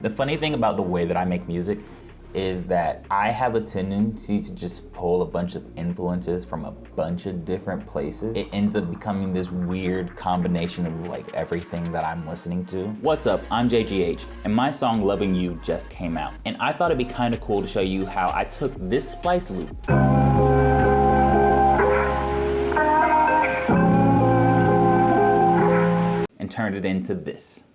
The funny thing about the way that I make music is that I have a tendency to just pull a bunch of influences from a bunch of different places. It ends up becoming this weird combination of like everything that I'm listening to. What's up, I'm J.GH, and my song Loving You just came out. And I thought it'd be kind of cool to show you how I took this splice loop and turned it into this.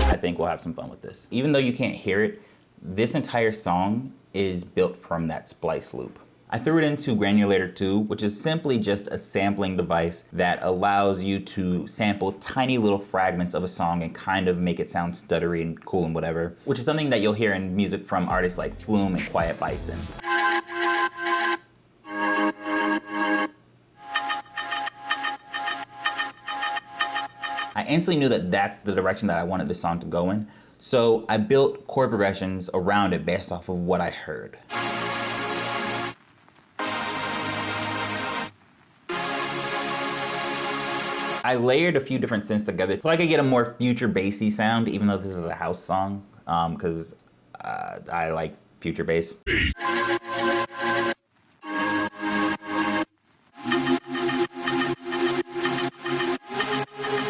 I think we'll have some fun with this. Even though you can't hear it, this entire song is built from that splice loop. I threw it into Granulator 2, which is simply just a sampling device that allows you to sample tiny little fragments of a song and kind of make it sound stuttery and cool and whatever, which is something that you'll hear in music from artists like Flume and Quiet Bison. I instantly knew that that's the direction that I wanted this song to go in, so I built chord progressions around it based off of what I heard. I layered a few different synths together so I could get a more future bassy sound, even though this is a house song, because I like future bass.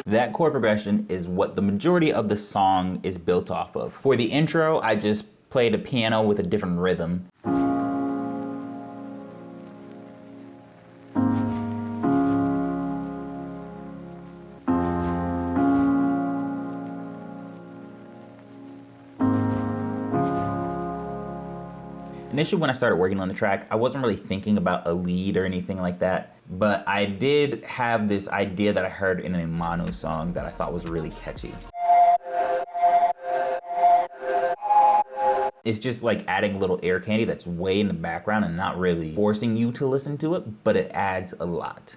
That chord progression is what the majority of the song is built off of. For the intro, I just played a piano with a different rhythm. Initially, when I started working on the track, I wasn't really thinking about a lead or anything like that, but I did have this idea that I heard in a mono song that I thought was really catchy. It's just like adding a little air candy that's way in the background and not really forcing you to listen to it, but it adds a lot.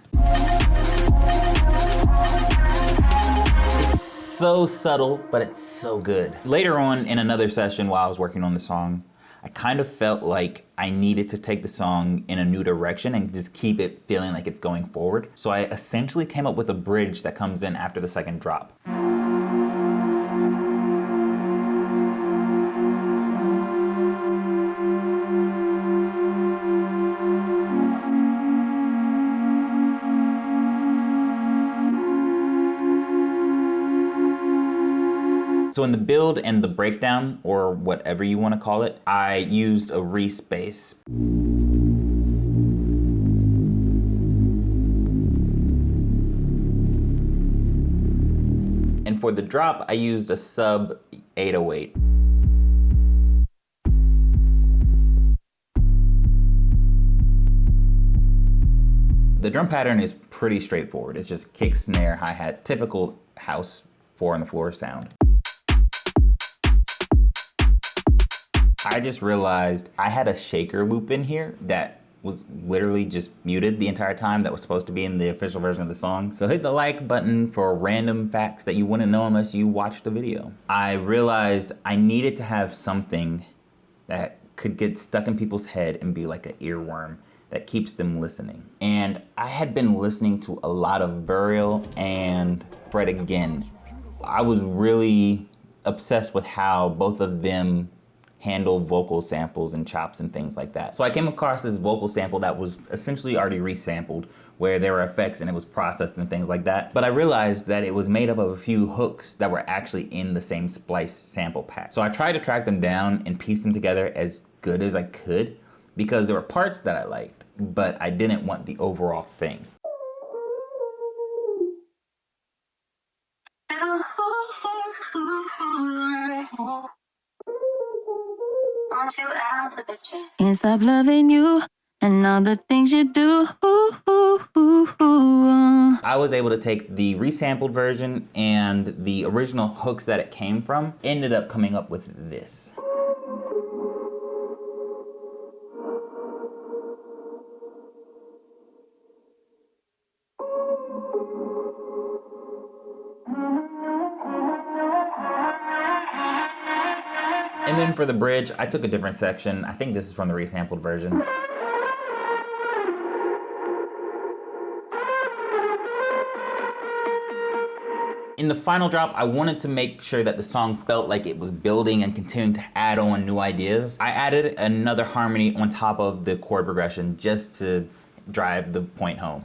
It's so subtle, but it's so good. Later on in another session while I was working on the song, I kind of felt like I needed to take the song in a new direction and just keep it feeling like it's going forward. So I essentially came up with a bridge that comes in after the second drop. So in the build and the breakdown, or whatever you want to call it, I used a respace. And for the drop, I used a sub 808. The drum pattern is pretty straightforward. It's just kick, snare, hi-hat, typical house 4-on-the-floor sound. I just realized I had a shaker loop in here that was literally just muted the entire time that was supposed to be in the official version of the song. So hit the like button for random facts that you wouldn't know unless you watched the video. I realized I needed to have something that could get stuck in people's head and be like an earworm that keeps them listening. And I had been listening to a lot of Burial and Fred Again. I was really obsessed with how both of them handle vocal samples and chops and things like that. So I came across this vocal sample that was essentially already resampled, where there were effects and it was processed and things like that. But I realized that it was made up of a few hooks that were actually in the same splice sample pack. So I tried to track them down and piece them together as good as I could, because there were parts that I liked, but I didn't want the overall thing. Can't stop loving you and all the things you do. I was able to take the resampled version and the original hooks that it came from, ended up coming up with this. And then for the bridge, I took a different section. I think this is from the resampled version. In the final drop, I wanted to make sure that the song felt like it was building and continuing to add on new ideas. I added another harmony on top of the chord progression just to drive the point home.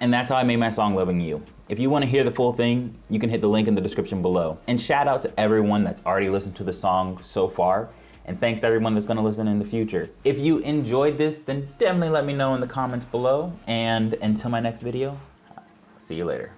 And that's how I made my song Loving You. If you want to hear the full thing, you can hit the link in the description below. And shout out to everyone that's already listened to the song so far. And thanks to everyone that's gonna listen in the future. If you enjoyed this, then definitely let me know in the comments below. And until my next video, see you later.